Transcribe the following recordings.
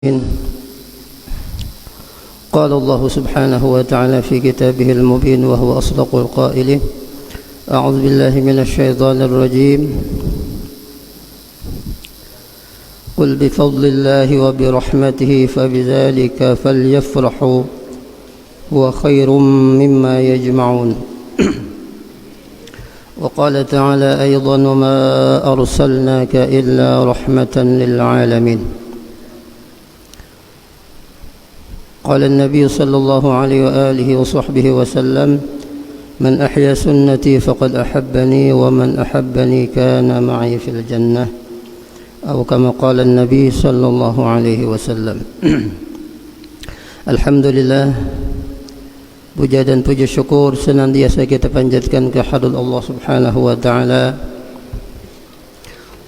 قال الله سبحانه وتعالى في كتابه المبين وهو أصدق القائلين: أعوذ بالله من الشيطان الرجيم. قل بفضل الله وبرحمته فبذلك فليفرحوا هو خير مما يجمعون. وقال تعالى أيضا: وما أرسلناك إلا رحمة للعالمين. قال النبي صلى الله عليه وآله وصحبه وسلم: من أحيا سنتي فقد أحبني ومن أحبني كان معي في الجنة، أو كما قال النبي صلى الله عليه وسلم. Alhamdulillah, puja dan puji syukur senantiasa kita panjatkan kehadirat Allah Subhanahu wa taala.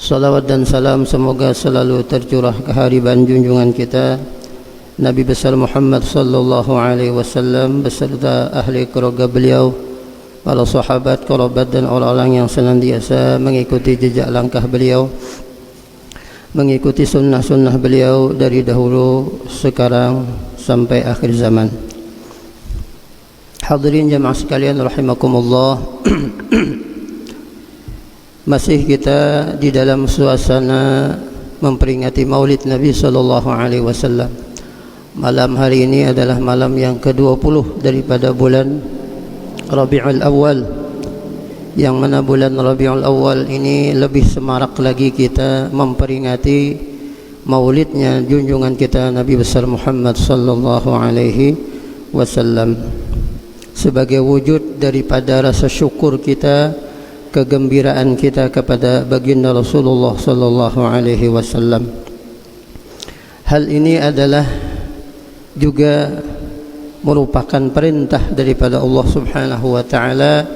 Salawat dan salam semoga selalu tercurah ke hariban junjungan kita Nabi besar Muhammad sallallahu alaihi wasallam beserta ahli keluarga beliau, para sahabat, kerabat dan orang-orang yang senantiasa mengikuti jejak langkah beliau, mengikuti sunnah-sunnah beliau dari dahulu, sekarang sampai akhir zaman. Hadirin jamaah sekalian rahimakumullah. Masih kita di dalam suasana memperingati Maulid Nabi sallallahu alaihi wasallam. Malam hari ini adalah malam yang ke-20 daripada bulan Rabiul Awal, yang mana bulan Rabiul Awal ini lebih semarak lagi kita memperingati maulidnya junjungan kita Nabi besar Muhammad sallallahu alaihi wasallam, sebagai wujud daripada rasa syukur kita, kegembiraan kita kepada baginda Rasulullah sallallahu alaihi wasallam. Hal ini adalah juga merupakan perintah daripada Allah Subhanahu wa taala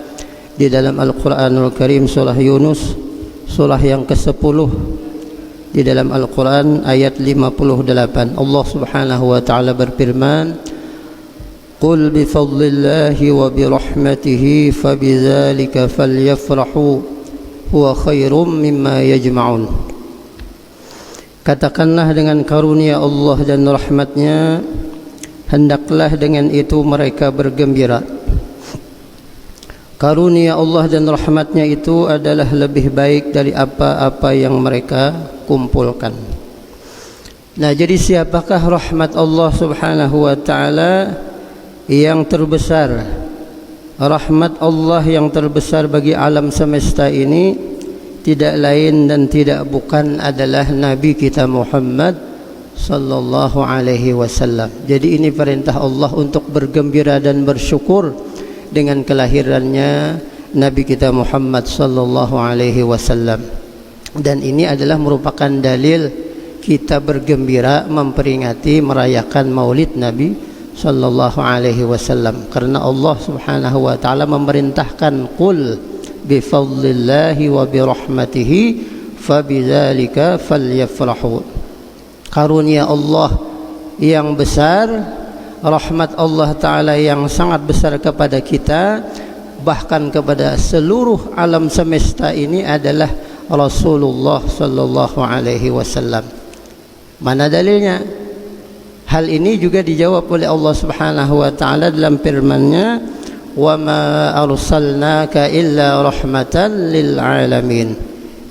di dalam Al-Qur'anul Karim, surah Yunus, surah yang ke-10 di dalam Al-Qur'an ayat 58. Allah Subhanahu wa taala berfirman: "Qul bi fadlillahi wa bi rahmatihi fabidzalika falyafrahu huwa khairum mimma yajma'un." Katakanlah, dengan karunia Allah dan rahmatnya hendaklah dengan itu mereka bergembira. Karunia Allah dan rahmatnya itu adalah lebih baik dari apa-apa yang mereka kumpulkan. Nah, jadi siapakah rahmat Allah Subhanahu wa taala yang terbesar? Rahmat Allah yang terbesar bagi alam semesta ini tidak lain dan tidak bukan adalah Nabi kita Muhammad sallallahu alaihi wasallam. Jadi ini perintah Allah untuk bergembira dan bersyukur dengan kelahirannya Nabi kita Muhammad sallallahu alaihi wasallam. Dan ini adalah merupakan dalil kita bergembira, memperingati, merayakan Maulid Nabi sallallahu alaihi wasallam, karena Allah Subhanahu wa taala memerintahkan, qul bi fadlillahi wa bi rahmatihi fabidzalika falyafrahu. Karunia Allah yang besar, rahmat Allah taala yang sangat besar kepada kita, bahkan kepada seluruh alam semesta ini adalah Rasulullah sallallahu alaihi wasallam. Mana dalilnya? Hal ini juga dijawab oleh Allah Subhanahu wa taala dalam firman-Nya, "Wa ma arsalnaka illa rahmatan lil alamin."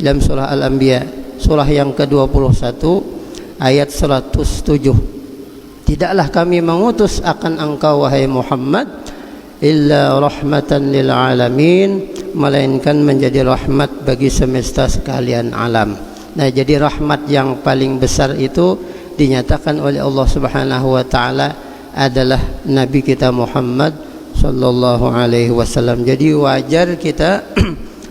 Dalam surah Al-Anbiya, surah yang ke-21 ayat 107. Tidaklah kami mengutus akan engkau wahai Muhammad illa rahmatan lil alamin, melainkan menjadi rahmat bagi semesta sekalian alam. Nah, jadi rahmat yang paling besar itu dinyatakan oleh Allah Subhanahu wa taala adalah Nabi kita Muhammad sallallahu alaihi wasallam. Jadi wajar kita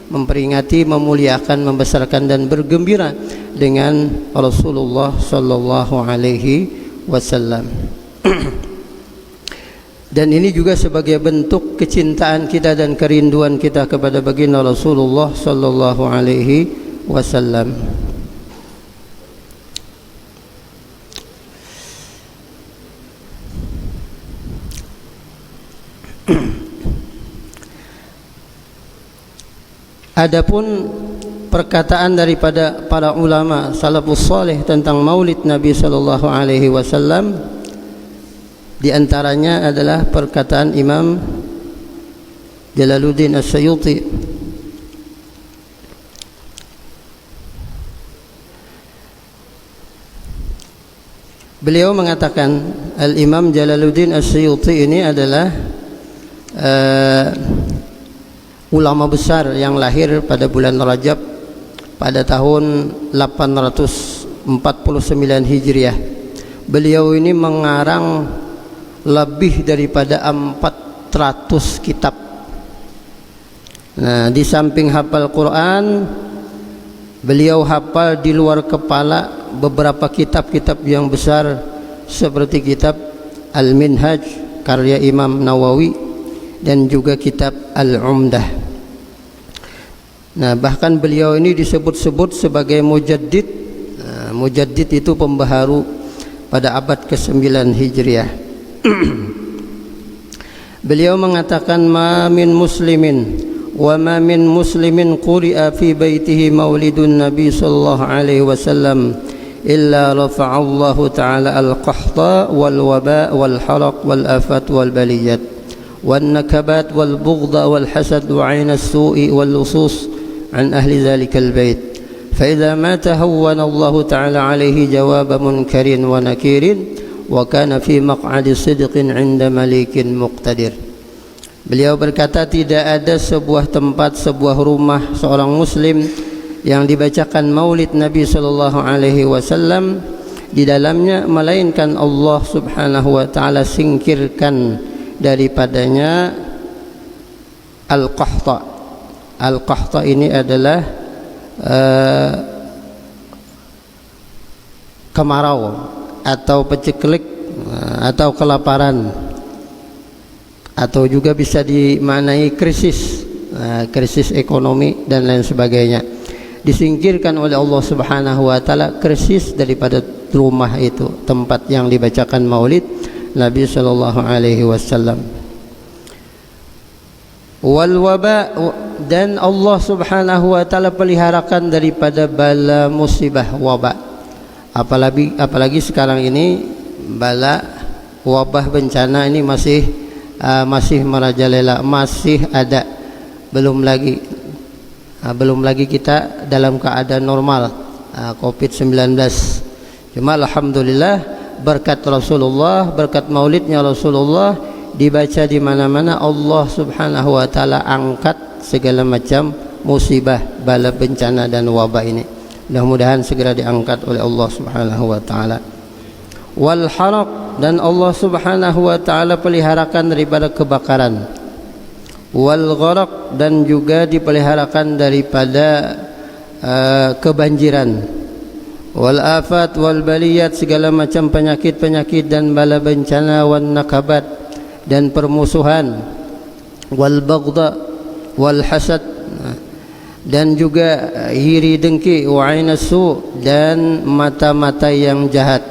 memperingati, memuliakan, membesarkan dan bergembira dengan Rasulullah sallallahu alaihi wasallam. Dan ini juga sebagai bentuk kecintaan kita dan kerinduan kita kepada baginda Rasulullah sallallahu alaihi wasallam. Adapun perkataan daripada para ulama salafus saleh tentang maulid Nabi sallallahu alaihi wasallam, di antaranya adalah perkataan Imam Jalaluddin As-Suyuti. Beliau mengatakan, Al-Imam Jalaluddin As-Suyuti ini adalah ulama besar yang lahir pada bulan Rajab pada tahun 849 Hijriah. Beliau ini mengarang lebih daripada 400 kitab. Nah, di samping hafal Quran, beliau hafal di luar kepala beberapa kitab-kitab yang besar seperti kitab Al-Minhaj karya Imam Nawawi dan juga kitab Al-Umdah. Nah, bahkan beliau ini disebut-sebut sebagai mujaddid. Mujaddid itu pembaharu pada abad ke-9 Hijriah. Beliau mengatakan, ma min muslimin wa ma min muslimin quri'a fi baitihi maulidun nabi sallallahu alaihi wasallam illa rafa'allahu ta'ala al-qahta wal waba wal haraq wal afat wal baliyat wan nakabat wal bughda wal hasad wa 'ain as-su'i wal lusus عن أهل ذلك البيت فإذا مات هون الله تعالى عليه جواب منكر ونكير وكان في مقعد صدق عند مليك مقتدر. Beliau berkata, tidak ada sebuah tempat, sebuah rumah seorang muslim yang dibacakan maulid Nabi sallallahu alaihi wasallam di dalamnya, melainkan Allah Subhanahu wa taala singkirkan daripadanya al-qahta. Al-qahta ini adalah kemarau atau peceklik atau kelaparan, atau juga bisa dimaknai krisis, krisis ekonomi dan lain sebagainya. Disingkirkan oleh Allah Subhanahu wa taala krisis daripada rumah itu, tempat yang dibacakan maulid Nabi sallallahu alaihi wasallam. Wal waba, dan Allah Subhanahu wa taala peliharakan daripada bala musibah wabah. Apalagi sekarang ini bala wabah bencana ini masih merajalela, masih ada. Belum lagi kita dalam keadaan normal COVID-19. Cuma alhamdulillah berkat Rasulullah, berkat maulidnya Rasulullah dibaca di mana-mana, Allah Subhanahu wa taala angkat segala macam musibah, bala bencana dan wabah ini. Mudah-mudahan segera diangkat oleh Allah Subhanahu wa taala. Wal haraq, dan Allah Subhanahu wa taala peliharakan daripada kebakaran. Wal gharaq, dan juga dipeliharakan daripada kebanjiran. Wal afat wal baliyat, segala macam penyakit-penyakit dan bala bencana. Wan nakabat, dan permusuhan. Wal baghdha wal hasad, dan juga iri dengki. Wa 'ainas su', dan mata-mata yang jahat.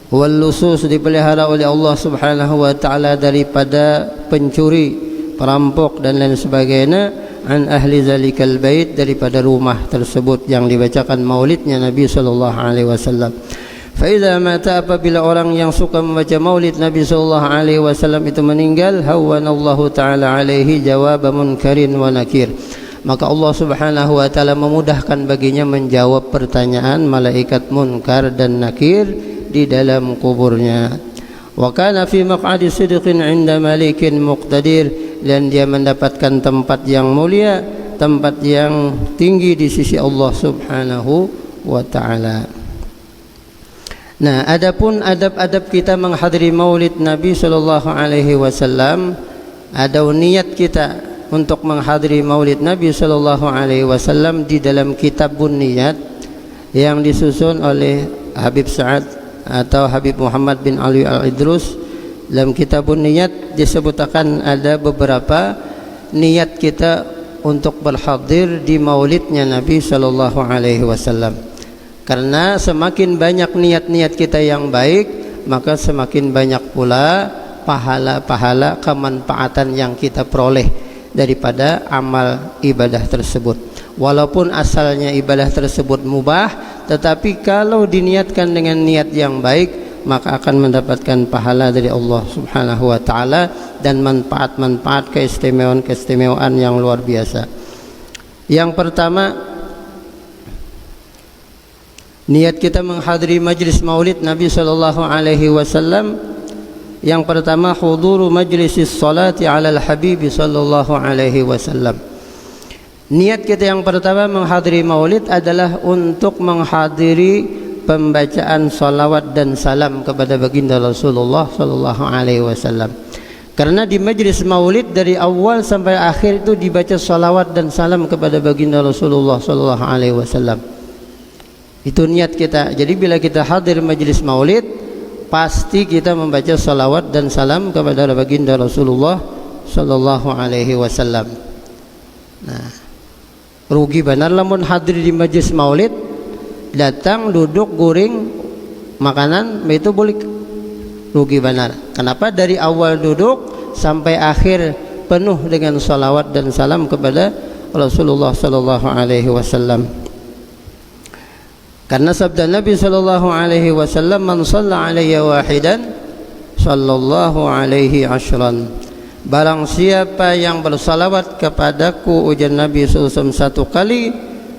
Wal lusus, dipelihara oleh Allah Subhanahu wa taala daripada pencuri, perampok dan lain sebagainya. An ahli zalikal bait, daripada rumah tersebut yang dibacakan maulidnya Nabi sallallahu alaihi wasallam. Faidha mata, apabila orang yang suka membaca maulid Nabi sallallahu alaihi wasallam itu meninggal, hawanallahu taala alaihi jawab munkarin wa nakir, maka Allah Subhanahu wa taala memudahkan baginya menjawab pertanyaan malaikat munkar dan nakir di dalam kuburnya. Wa kana fi maq'adi sidqin 'inda malikin muqtadir, dan dia mendapatkan tempat yang mulia, tempat yang tinggi di sisi Allah Subhanahu wa taala. Nah, adapun adab-adab kita menghadiri maulid Nabi sallallahu alaihi wasallam, ada niat kita untuk menghadiri maulid Nabi sallallahu alaihi wasallam di dalam Kitabun Niyat yang disusun oleh Habib Sa'ad atau Habib Muhammad bin Ali Al-Idrus. Dalam Kitabun Niyat disebutkan ada beberapa niat kita untuk berhadir di maulidnya Nabi sallallahu alaihi wasallam. Karena semakin banyak niat-niat kita yang baik, maka semakin banyak pula pahala-pahala kemanfaatan yang kita peroleh daripada amal ibadah tersebut. Walaupun asalnya ibadah tersebut mubah, tetapi kalau diniatkan dengan niat yang baik, maka akan mendapatkan pahala dari Allah Subhanahu wa taala dan manfaat-manfaat, keistimewaan yang luar biasa. Yang pertama, niat kita menghadiri majlis maulid Nabi sallallahu alaihi wasallam. Yang pertama, huduru majlisis salati alal habibi sallallahu alaihi wasallam. Niat kita yang pertama menghadiri maulid adalah untuk menghadiri pembacaan salawat dan salam kepada baginda Rasulullah sallallahu alaihi wasallam. Karena di majlis maulid dari awal sampai akhir itu dibaca salawat dan salam kepada baginda Rasulullah sallallahu alaihi wasallam. Itu niat kita. Jadi bila kita hadir majlis maulid, pasti kita membaca salawat dan salam kepada baginda Rasulullah sallallahu alaihi wasallam. Nah, rugi benar lamun hadir di majlis maulid, datang duduk guring makanan itu boleh, rugi benar. Kenapa? Dari awal duduk sampai akhir penuh dengan salawat dan salam kepada Rasulullah sallallahu alaihi wasallam. Karena sabda Nabi sallallahu alaihi wasallam, "Man shalla alayya wahidan sallallahu alaihi ashran." Barang siapa yang bersalawat kepadaku, ujar Nabi sallallahu alaihi wasallam, satu kali,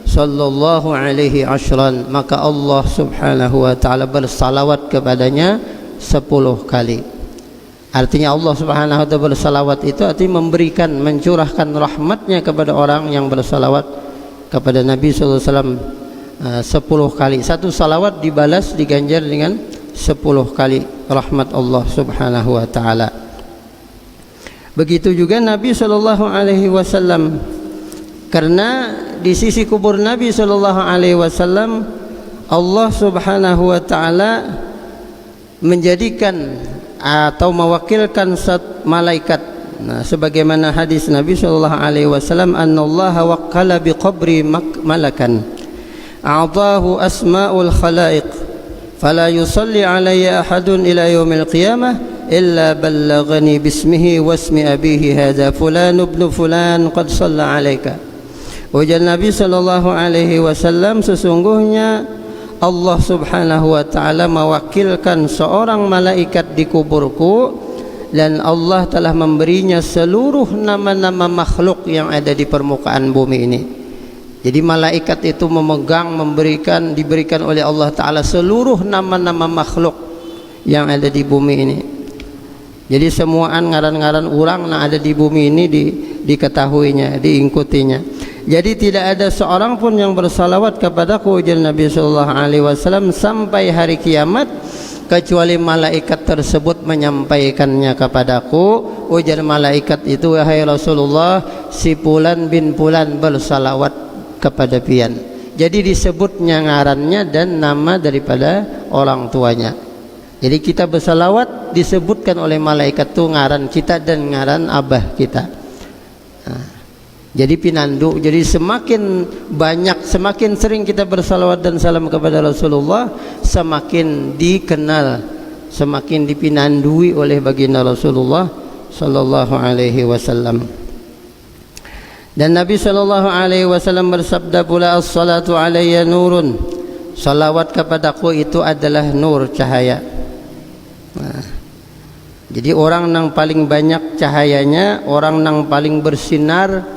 sallallahu alaihi ashran, maka Allah Subhanahu wa taala bersalawat kepadanya 10 kali. Artinya Allah Subhanahu wa taala bersalawat itu artinya memberikan, mencurahkan rahmatnya kepada orang yang bersalawat kepada Nabi sallallahu alaihi wasallam 10 kali. Satu salawat dibalas, diganjar dengan 10 kali rahmat Allah Subhanahu wa taala. Begitu juga Nabi sallallahu alaihi wasallam, karena di sisi kubur Nabi sallallahu alaihi wasallam Allah Subhanahu wa taala menjadikan atau mewakilkan malaikat. Nah, sebagaimana hadis Nabi sallallahu alaihi wasallam, "Annallaha wakkala biqabri malakan a'tahu asma'ul khalaiq fala yusalli alayya ahadun ila yaumil qiyamah illa ballaghani bismihi wasmi abihi hadza fulan ibn fulan qad shalla alayka." Ujar Nabi sallallahu alaihi wasallam, sesungguhnya Allah Subhanahu wa taala mewakilkan seorang malaikat di kuburku dan Allah telah memberinya seluruh nama-nama makhluk yang ada di permukaan bumi ini. Jadi malaikat itu memegang, diberikan oleh Allah Ta'ala seluruh nama-nama makhluk yang ada di bumi ini. Jadi semuaan ngaran-ngaran orang yang ada di bumi ini diketahuinya, diikutinya. Jadi tidak ada seorang pun yang bersalawat kepadaku, ujar Nabi sallallahu alaihi wasallam, sampai hari kiamat, kecuali malaikat tersebut menyampaikannya kepadaku. Ujar malaikat itu, wahai Rasulullah, si Fulan bin Fulan bersalawat kepada pian. Jadi disebutnya ngarannya dan nama daripada orang tuanya. Jadi kita bersalawat disebutkan oleh malaikat itu ngaran kita dan ngaran abah kita. Nah, jadi pinandu. Jadi semakin banyak, semakin sering kita bersalawat dan salam kepada Rasulullah, semakin dikenal, semakin dipinandui oleh baginda Rasulullah sallallahu alaihi wasallam. Dan Nabi sallallahu alaihi wasallam bersabda pula, "As-salatu alayya nurun." Salawat kepadaku itu adalah nur, cahaya. Nah, jadi orang yang paling banyak cahayanya, orang yang paling bersinar,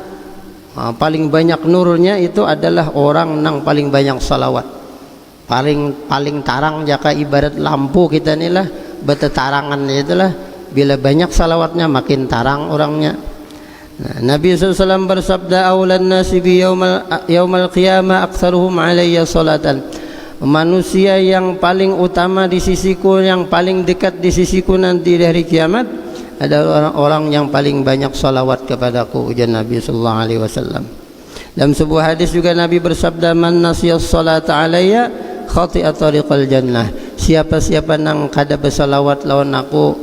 paling banyak nurnya itu adalah orang yang paling banyak salawat. Paling tarang jaka ibarat lampu kita inilah, betetarangan itulah, bila banyak salawatnya makin tarang orangnya. Nah, Nabi SAW bersabda, "Awlan nasi bi yaumal qiyamah aktsaruhum alayya salatan." Manusia yang paling utama di sisiku, yang paling dekat di sisiku nanti di hari kiamat adalah orang-orang yang paling banyak salawat kepadaku, ujar Nabi sallallahu alaihi wasallam. Dalam sebuah hadis juga Nabi bersabda, "Man nasiyas salata alayya khati'a tariqal jannah." Siapa-siapa nang kada bersalawat lawan aku,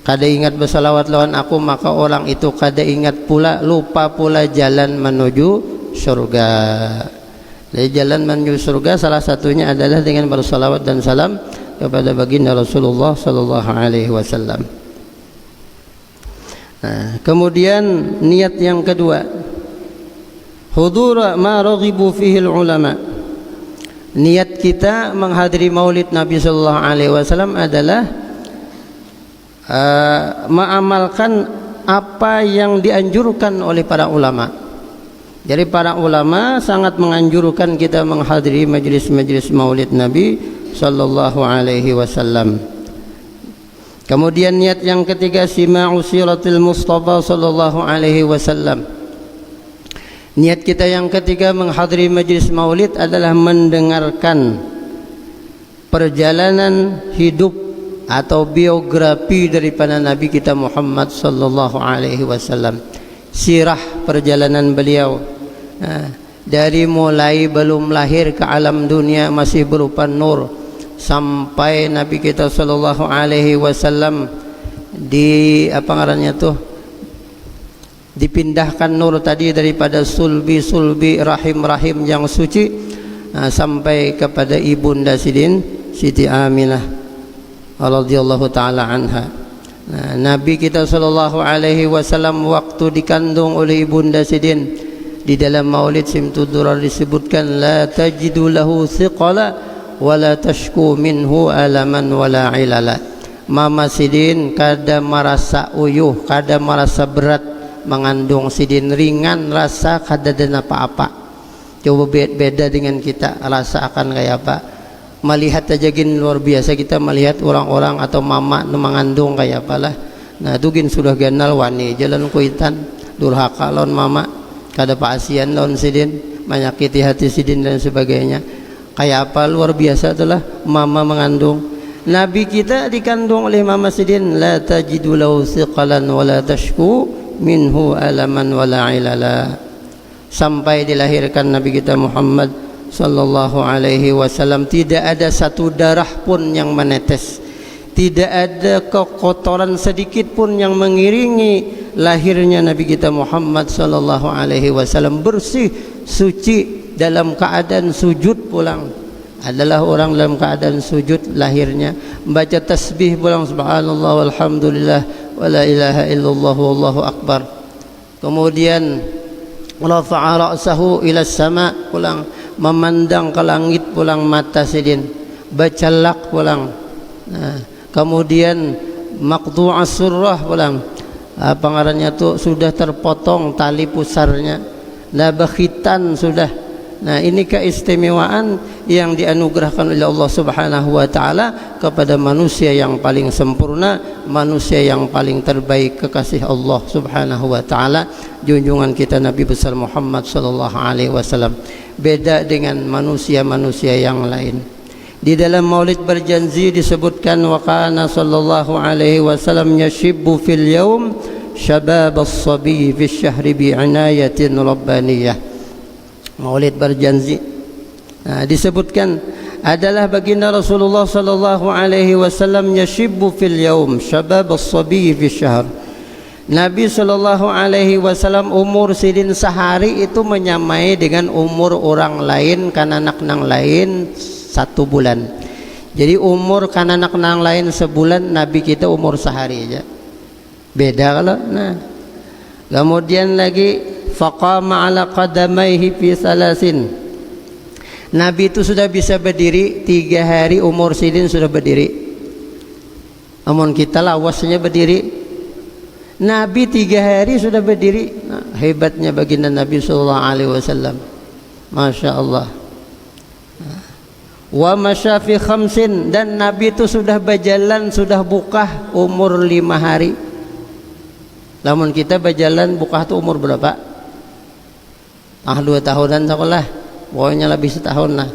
kada ingat bersalawat lawan aku, maka orang itu kada ingat pula, lupa pula jalan menuju surga. Jadi jalan menuju surga salah satunya adalah dengan bersalawat dan salam kepada baginda Rasulullah sallallahu alaihi wasallam. Nah, kemudian niat yang kedua, hudur ma raghibu fihi ulama. Niat kita menghadiri maulid Nabi sallallahu alaihi wasallam adalah mengamalkan apa yang dianjurkan oleh para ulama. Jadi para ulama sangat menganjurkan kita menghadiri majlis-majlis maulid Nabi sallallahu alaihi wasallam. Kemudian niat yang ketiga, sima'u siratil Mustafa sallallahu alaihi wasallam. Niat kita yang ketiga menghadiri majlis maulid adalah mendengarkan perjalanan hidup atau biografi daripada Nabi kita Muhammad sallallahu alaihi wasallam. Sirah perjalanan beliau, dari mulai belum lahir ke alam dunia masih berupa nur, sampai Nabi kita sallallahu alaihi wasallam dipindahkan nur tadi daripada sulbi rahim yang suci sampai kepada ibunda Siti Aminah radhiyallahu taala anha. Nabi kita sallallahu alaihi wasallam waktu dikandung oleh ibunda Sidin, di dalam Maulid Simtudurar disebutkan la tajidu lahu thiqala wala tashku minhu alaman wala ilala. Mama Sidin kada merasa uyuh, kada merasa berat mengandung Sidin, ringan rasa kada ada apa-apa. Coba beda dengan kita, rasa akan kayak apa. Melihat aja gin luar biasa kita melihat orang-orang atau mama mengandung kayak apalah. Nah itu gin sudah ganal wani jalan kuitan durhaka lawan mama, kada paasian lawan Sidin, menyakiti hati Sidin dan sebagainya. Kayak apa luar biasa itulah mama mengandung. Nabi kita dikandung oleh mama Sidin, la tajidu lahu thiqalan wala tashku minhu alaman wala ilala, sampai dilahirkan Nabi kita Muhammad sallallahu alaihi wasallam. Tidak ada satu darah pun yang menetes, tidak ada kekotoran sedikit pun yang mengiringi lahirnya Nabi kita Muhammad sallallahu alaihi wasallam. Bersih, suci, dalam keadaan sujud pulang, adalah orang dalam keadaan sujud lahirnya, membaca tasbih pulang, subhanallah walhamdulillah wala ilaha illallah wallahu akbar. Kemudian rafa'a ra'sahu ila sama, pulang memandang ke langit pulang mata Sidin, bacalak pulang. Kemudian maqtu'as surrah pulang, pengarannya tu sudah terpotong tali pusarnya, labah khitan sudah. Nah ini keistimewaan yang dianugerahkan oleh Allah subhanahu wa ta'ala kepada manusia yang paling sempurna, manusia yang paling terbaik, kekasih Allah subhanahu wa ta'ala, junjungan kita Nabi besar Muhammad sallallahu alaihi wasallam. Beda dengan manusia-manusia yang lain. Di dalam maulid berjanji disebutkan wa kana sallallahu alaihi wasallam yashibbu fil yawm shabab as-sabi fi syahri bi'inayatin rabbaniyah. Maulid berjanji disebutkan adalah baginda Rasulullah sallallahu alaihi wasallam yashibbu fil yaum syabab as-sabi fi syahr. Nabi sallallahu alaihi wasallam umur Sidin sehari itu menyamai dengan umur orang lain, kananak nang lain 1 bulan. Jadi umur kananak nang lain sebulan, Nabi kita umur sehari aja. Beda kalau kemudian lagi faqama ala qadamaihi fi salasin. Nabi itu sudah bisa berdiri 3 hari, umur Sidin sudah berdiri. Amun kita lawasnya berdiri, Nabi 3 hari sudah berdiri. Hebatnya baginda Nabi sallallahu alaihi wasallam, masya Allah. Wa masya fi khamsin, dan Nabi itu sudah berjalan, sudah bukah umur 5 hari. Namun kita berjalan bukah itu umur berapa? 2 tahunan sekolah, pokoknya lebih setahun lah.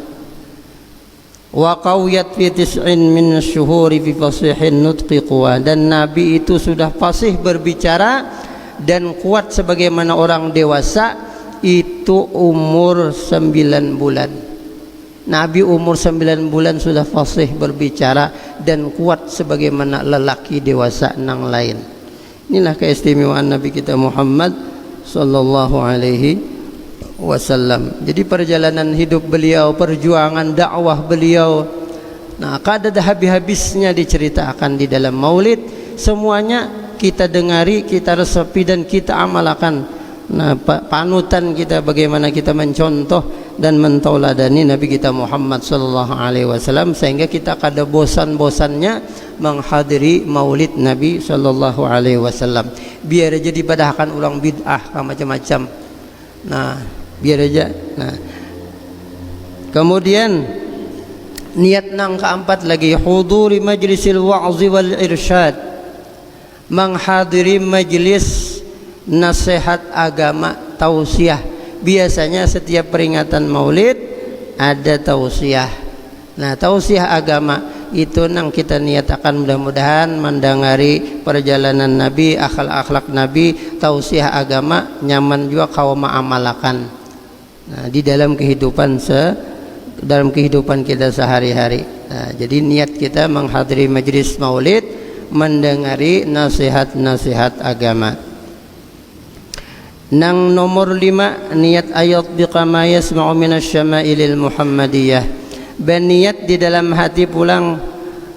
Wa qawiyat fi tis'in min syuhuri fi fasihin nutqi quwa, dan Nabi itu sudah fasih berbicara dan kuat sebagaimana orang dewasa itu umur 9 bulan. Nabi umur 9 bulan sudah fasih berbicara dan kuat sebagaimana lelaki dewasa nang lain. Inilah keistimewaan Nabi kita Muhammad sallallahu alaihi wasallam. Jadi perjalanan hidup beliau, perjuangan dakwah beliau, nah kada ada habis-habisnya diceritakan di dalam maulid. Semuanya kita dengari, kita resapi dan kita amalkan. Nah, panutan kita bagaimana kita mencontoh dan mentauladani Nabi kita Muhammad sallallahu alaihi wasallam, sehingga kita kada bosan-bosannya menghadiri maulid Nabi sallallahu alaihi wasallam. Biar aja dipadahkan ulang bid'ah macam-macam. Nah, biar aja. Nah, kemudian niat nang keempat lagi, huduri majlisil wa'zi wal irsyad, menghadiri majlis nasihat agama, tausiah. Biasanya setiap peringatan maulid ada tausiah. Nah, tausiah agama itu nang kita niatakan, mudah-mudahan mendengari perjalanan Nabi, akhlak-akhlak Nabi, tausiah agama nyaman juga kau ma'amalakan. Nah, di dalam kehidupan kita sehari-hari. Nah, jadi niat kita menghadiri majlis maulid, mendengari nasihat-nasihat agama. Nang nomor 5, niat ayat biqama yasma'u minas syama'ilil muhammadiyah. Berniat di dalam hati pulang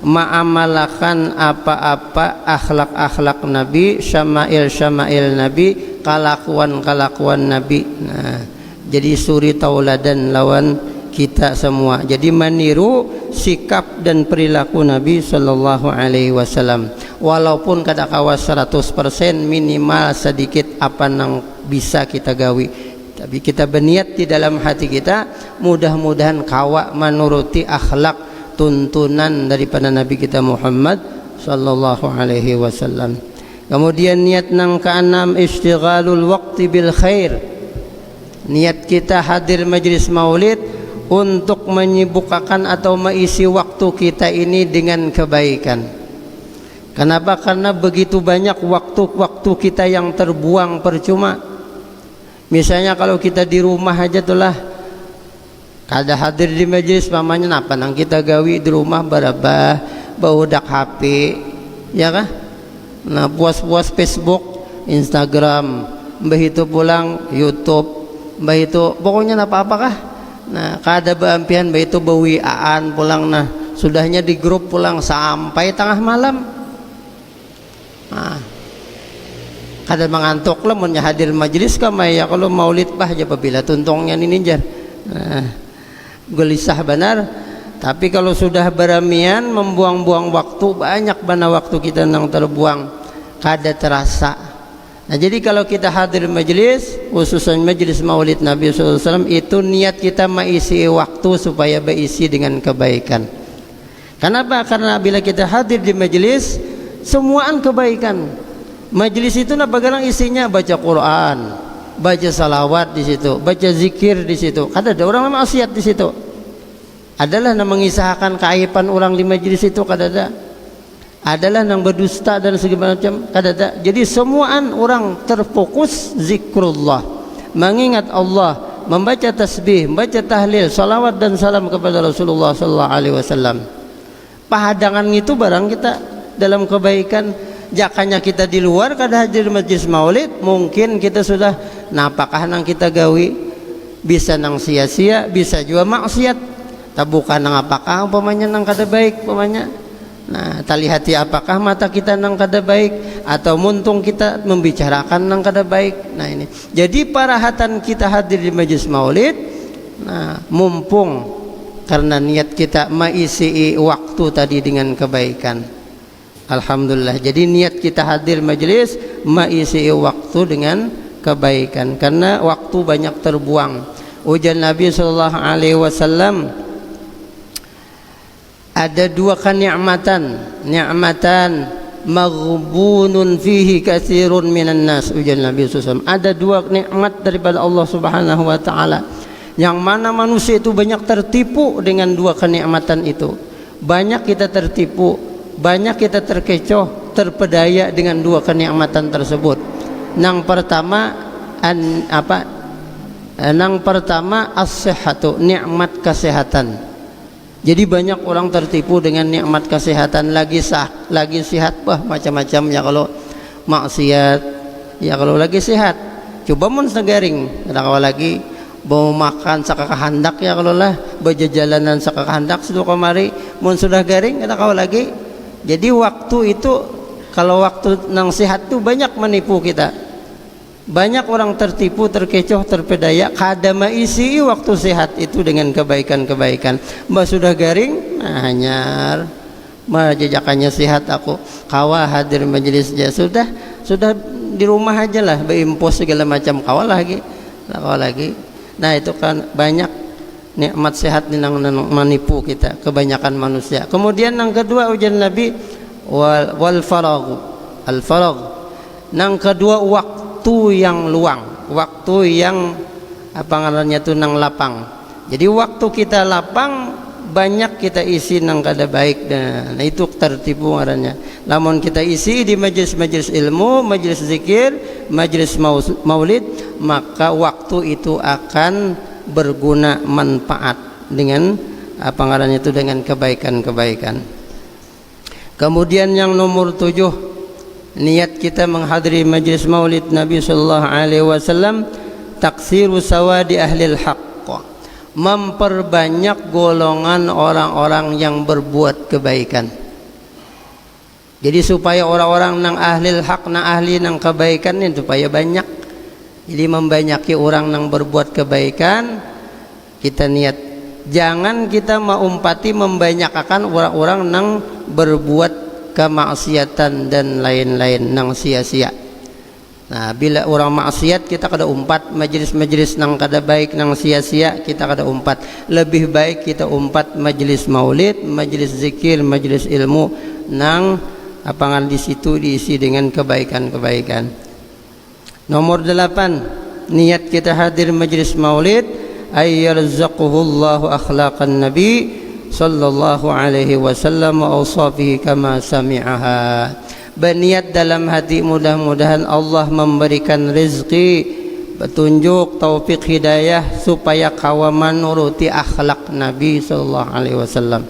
ma'amalakan apa-apa akhlak-akhlak Nabi, syama'il Nabi, kelakuan Nabi. Nah, jadi suri tauladan lawan kita semua. Jadi meniru sikap dan perilaku Nabi sallallahu alaihi wasallam. Walaupun kada kawas 100%, minimal sedikit apa nang bisa kita gawi. Tapi kita berniat di dalam hati kita, mudah-mudahan kawa menuruti akhlak tuntunan daripada Nabi kita Muhammad sallallahu alaihi wasallam. Kemudian niat nang keenam, istighalul waqti bil khair. Niat kita hadir majlis maulid untuk menyibukkan atau mengisi waktu kita ini dengan kebaikan. Kenapa? Karena begitu banyak waktu-waktu kita yang terbuang percuma. Misalnya kalau kita di rumah aja tulah kada hadir di majelis, mamanya napa nang kita gawi di rumah barabah baudak HP, ya kah? Nah, puas-puas Facebook, Instagram, begitu pulang YouTube, begitu pokoknya apa-apa kah? Nah, kada beampian begitu bawiaan pulang, nah sudahnya di grup pulang sampai tengah malam. Nah, kada mengantuk lah mun hadir majelis kamaya kalau maulid bah aja apabila tuntungnya ini jar. Nah, gelisah benar. Tapi kalau sudah beramian membuang-buang waktu, banyak bana waktu kita nang terbuang kada terasa. Nah, jadi kalau kita hadir majelis, khususnya majelis maulid Nabi SAW, itu niat kita mengisi waktu supaya berisi dengan kebaikan. Kenapa? Karena bila kita hadir di majelis, semuaan kebaikan. Majelis itu bagaimana isinya? Baca Quran, baca salawat di situ, baca zikir di situ. Ada orang maksiat di situ. Adalah yang mengisahkan keaiban orang di majelis itu, kada adalah yang berdusta dan segala macam, kada. Jadi semuaan orang terfokus zikrullah, mengingat Allah, membaca tasbih, membaca tahlil, salawat dan salam kepada Rasulullah sallallahu alaihi wasallam. Pahadangan itu barang kita dalam kebaikan. Jakanya kita di luar kada hadir majlis maulid, mungkin kita sudah napakah nang kita gawi, bisa nang sia-sia, bisa juga maksiat. Tabukan nang apakah umpamanya nang kada baik umpamanya. Nah, tali hati apakah mata kita nang kada baik, atau muntung kita membicarakan nang kada baik. Nah, ini jadi parahatan kita hadir di majlis maulid. Nah, mumpung karena niat kita mengisi waktu tadi dengan kebaikan. Alhamdulillah. Jadi niat kita hadir majlis mengisi waktu dengan kebaikan, karena waktu banyak terbuang. Ujar Nabi sallallahu alaihi wasallam, ada dua kenikmatan, nikmatan maghbunun fihi katsirun minan nas. Ujar Nabi SAW, ada dua nikmat daripada Allah Subhanahu wa taala yang mana manusia itu banyak tertipu dengan dua kenikmatan itu. Banyak kita tertipu, banyak kita terkecoh, terpedaya dengan dua kenikmatan tersebut. Yang pertama Yang pertama as-sihhatu, nikmat kesehatan. Jadi banyak orang tertipu dengan nikmat kesehatan, lagi sehat, wah macam-macam ya kalau maksiat, ya kalau lagi sehat. Coba mun segaring, kalau lagi mau makan sakakahandak ya kalau lah, berjalanan sakakahandak sudah kemari, mun sudah garing kalau lagi. Jadi waktu itu, kalau waktu nang sehat tuh banyak menipu kita. Banyak orang tertipu, terkecoh, terpedaya kada maisi waktu sehat itu dengan kebaikan-kebaikan. Mbak sudah garing, nah hanyar majajakannya sehat aku kawa hadir majelis dia sudah di rumah aja lah berimpos segala macam kawa lagi. Nah itu kan banyak nikmat sehat yang menipu kita kebanyakan manusia. Kemudian yang kedua ujian Nabi wal faragh, al faragh. Yang kedua waktu yang luang, waktu yang apa ngarannya itu nang lapang. Jadi waktu kita lapang banyak kita isi nang kada baik dan itu tertipu ngarannya. Lamun kita isi di majelis-majelis ilmu, majelis zikir, majelis maulid, maka waktu itu akan berguna manfaat dengan apa ngarannya itu dengan kebaikan-kebaikan. Kemudian yang nomor 7, niat kita menghadiri majelis maulid Nabi sallallahu alaihi wasallam taksiru sawadi ahlil haqq, memperbanyak golongan orang-orang yang berbuat kebaikan. Jadi supaya orang-orang nang ahlil haq, nang ahli nang kebaikan ini supaya banyak. Jadi membanyaki orang nang berbuat kebaikan, kita niat. Jangan kita maumpati membanyakkan orang-orang nang berbuat kemaksiatan dan lain-lain nang sia-sia. Nah, bila orang maksiat kita kada umpat, majelis-majelis nang kada baik nang sia-sia kita kada umpat. Lebih baik kita umpat majelis maulid, majelis zikir, majelis ilmu nang apangan di situ diisi dengan kebaikan-kebaikan. Nomor 8, niat kita hadir majelis maulid ayyarzaquhullahu akhlaqan nabi sallallahu alaihi wasallam wa awsafihi kama sami'aha. Berniat dalam hati mudah-mudahan Allah memberikan rezeki, petunjuk, taufik, hidayah supaya kawan menuruti akhlak Nabi sallallahu alaihi wasallam.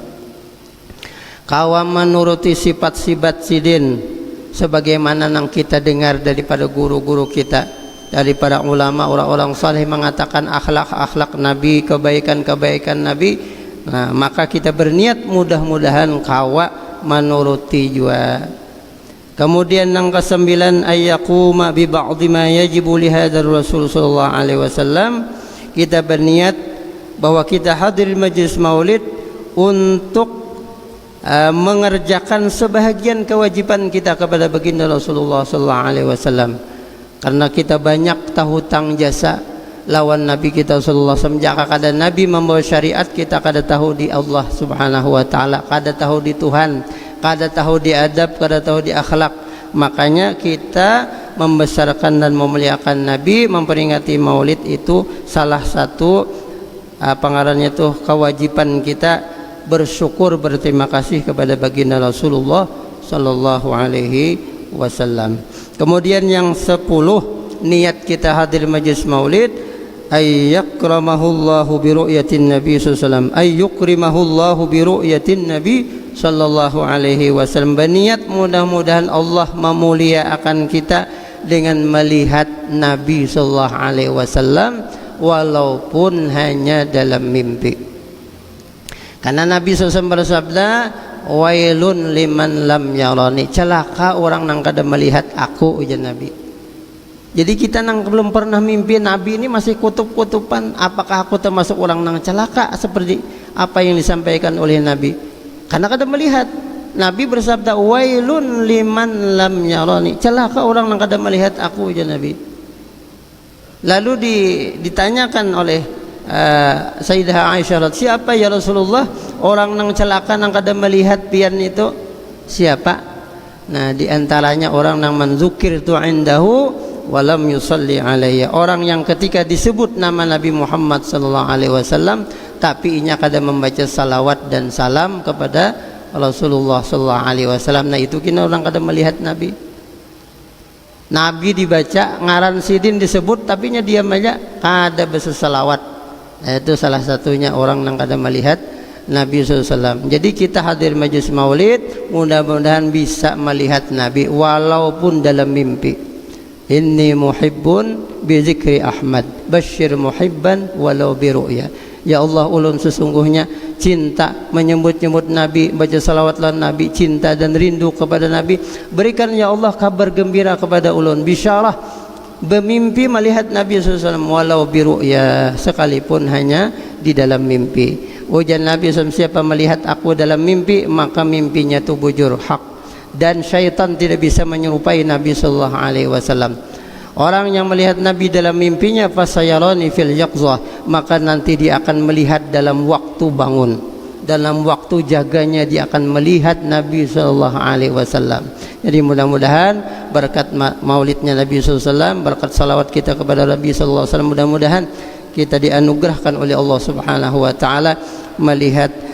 Kawan menuruti sifat-sifat sidin sebagaimana yang kita dengar daripada guru-guru kita, daripada ulama orang-orang saleh mengatakan akhlak-akhlak Nabi, kebaikan-kebaikan Nabi. Nah, maka kita berniat mudah-mudahan kawa menuruti juga. Kemudian yang ke-9 ayyaquma bi ba'dhi ma yajibu li hadzal rasul sallallahu alaihi wasallam, kita berniat bahwa kita hadir majlis maulid untuk mengerjakan sebahagian kewajiban kita kepada baginda Rasulullah sallallahu alaihi wasallam. Karena kita banyak tahu hutang jasa lawan Nabi kita sallallahu alaihi wasallam. Jika kada Nabi membawa syariat, kita kada tahu di Allah Subhanahu wa taala, kada tahu di Tuhan, kada tahu di adab, kada tahu di akhlak. Makanya kita membesarkan dan memuliakan Nabi, memperingati maulid itu salah satu pengarannya itu kewajiban kita bersyukur, berterima kasih kepada baginda Rasulullah sallallahu alaihi wasallam. Kemudian yang 10, niat kita hadir majlis maulid ayyakramahullahu bi ru'yatin nabi sallallahu alaihi wasallam, ayyukrimahullahu bi ru'yatin nabi sallallahu alaihi wasallam. Berniat mudah-mudahan Allah memuliakan kita dengan melihat Nabi sallallahu alaihi wasallam walaupun hanya dalam mimpi. Karena Nabi SAW bersabda, wailun liman lam yarani, celaka orang yang kada melihat aku, ujar Nabi. Jadi kita yang belum pernah mimpi Nabi ini masih kutub-kutupan, apakah aku termasuk orang yang celaka seperti apa yang disampaikan oleh Nabi? Karena kada melihat. Nabi bersabda, wailun liman lam yarani, celaka orang yang kada melihat aku, ujar Nabi. Lalu ditanyakan oleh Sayyidah Aisyah, siapa ya Rasulullah orang yang celaka yang kada melihat pian itu siapa? Nah, diantaranya orang yang manzukirtu indahu walam yusalli alayya, orang yang ketika disebut nama Nabi Muhammad sallallahu alaihi wasallam tapi inya kada membaca salawat dan salam kepada Rasulullah sallallahu alaihi wasallam. Nah, itu kena orang kada melihat Nabi. Nabi dibaca, ngaran sidin disebut tapi nya diam aja, kada baca salawat. Nah, itu salah satunya orang yang kada melihat Nabi SAW. Jadi kita hadir majlis maulid mudah-mudahan bisa melihat Nabi walaupun dalam mimpi. Inni muhibbun bi zikri Ahmad, basyir muhibban walau bi ru'ya. Ya Allah, ulun sesungguhnya cinta menyebut-nyebut Nabi, baca salawatlah Nabi, cinta dan rindu kepada Nabi. Berikan ya Allah kabar gembira kepada ulun, bisyarah bermimpi melihat Nabi SAW walau biru'ya, sekalipun hanya di dalam mimpi. Ujar Nabi SAW, siapa melihat aku dalam mimpi maka mimpinya itu bujur hak, dan syaitan tidak bisa menyerupai Nabi SAW. Orang yang melihat Nabi dalam mimpinya fasayarani fil yaqzah, maka nanti dia akan melihat dalam waktu bangun, dalam waktu jaganya dia akan melihat Nabi SAW. Jadi mudah-mudahan berkat maulidnya Nabi SAW, berkat salawat kita kepada Nabi SAW, mudah-mudahan kita dianugerahkan oleh Allah Subhanahu wa taala melihat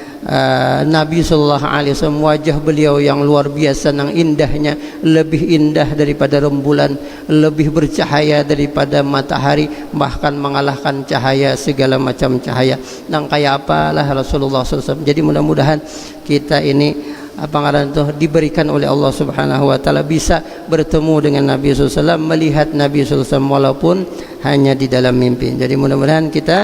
Nabi sallallahu alaihi wasallam, wajah beliau yang luar biasa, yang indahnya lebih indah daripada rembulan, lebih bercahaya daripada matahari, bahkan mengalahkan cahaya segala macam cahaya. Nang kayak apalah Rasulullah SAW. Jadi mudah-mudahan kita ini diberikan oleh Allah Subhanahu wa taala bisa bertemu dengan Nabi SAW, melihat Nabi SAW walaupun hanya di dalam mimpi. Jadi mudah-mudahan kita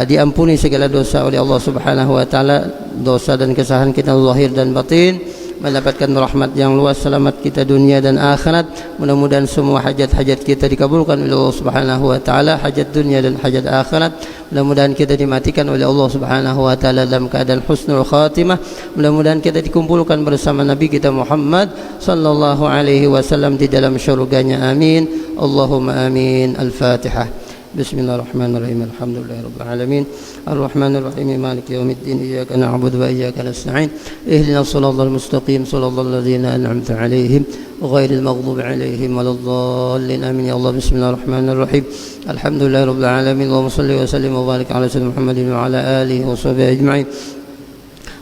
diampuni segala dosa oleh Allah Subhanahu wa taala, dosa dan kesalahan kita zahir dan batin, mendapatkan rahmat yang luas, selamat kita dunia dan akhirat. Mudah-mudahan semua hajat-hajat kita dikabulkan oleh Allah Subhanahu wa taala, hajat dunia dan hajat akhirat. Mudah-mudahan kita dimatikan oleh Allah Subhanahu wa taala dalam keadaan husnul khatimah. Mudah-mudahan kita dikumpulkan bersama Nabi kita Muhammad sallallahu alaihi wasallam di dalam syurganya. Amin. Allahumma amin. Al-Fatihah. Bismillahirrahmanirrahim. Alhamdulillahirabbil alamin. Arrahmanir rahim. Maliki yaumiddin. Iyyaka na'budu wa iyyaka nasta'in. Ihdinas siratal mustaqim. Siratal ladzina an'amta 'alaihim ghairil maghdubi 'alaihim waladdallin. Amin ya Allah. Bismillahirrahmanirrahim. Alhamdulillahirabbil alamin. Allahumma shalli wa sallim wa barik 'ala sayyidina Muhammadin wa 'ala alihi wa sahbihi ajma'in.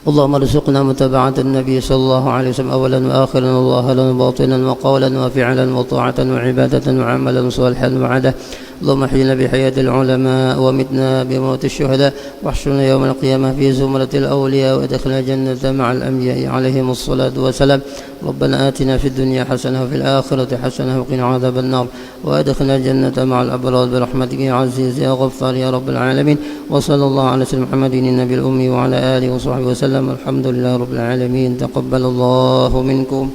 اللهم ارزقنا متابعة النبي صلى الله عليه وسلم أولا وآخرا وظاهرا وباطنا وقولا وفعلا وطاعة وعبادة وعملا صالحا وعدا. اللهم احينا بحياة العلماء ومتنا بموت الشهداء، واحشرنا يوم القيامة في زمرة الأولياء وادخلنا الجنة مع الأنبياء عليهم الصلاة والسلام. ربنا آتنا في الدنيا حسنة وفي الآخرة حسنة وقنا عذاب النار، وادخلنا الجنة مع الأبرار برحمتك يا عزيز يا غفار يا رب العالمين. وصلى الله على سيدنا محمد النبي الأمي وعلى آله وصحبه وسلم. الحمد لله رب العالمين. تقبل الله منكم.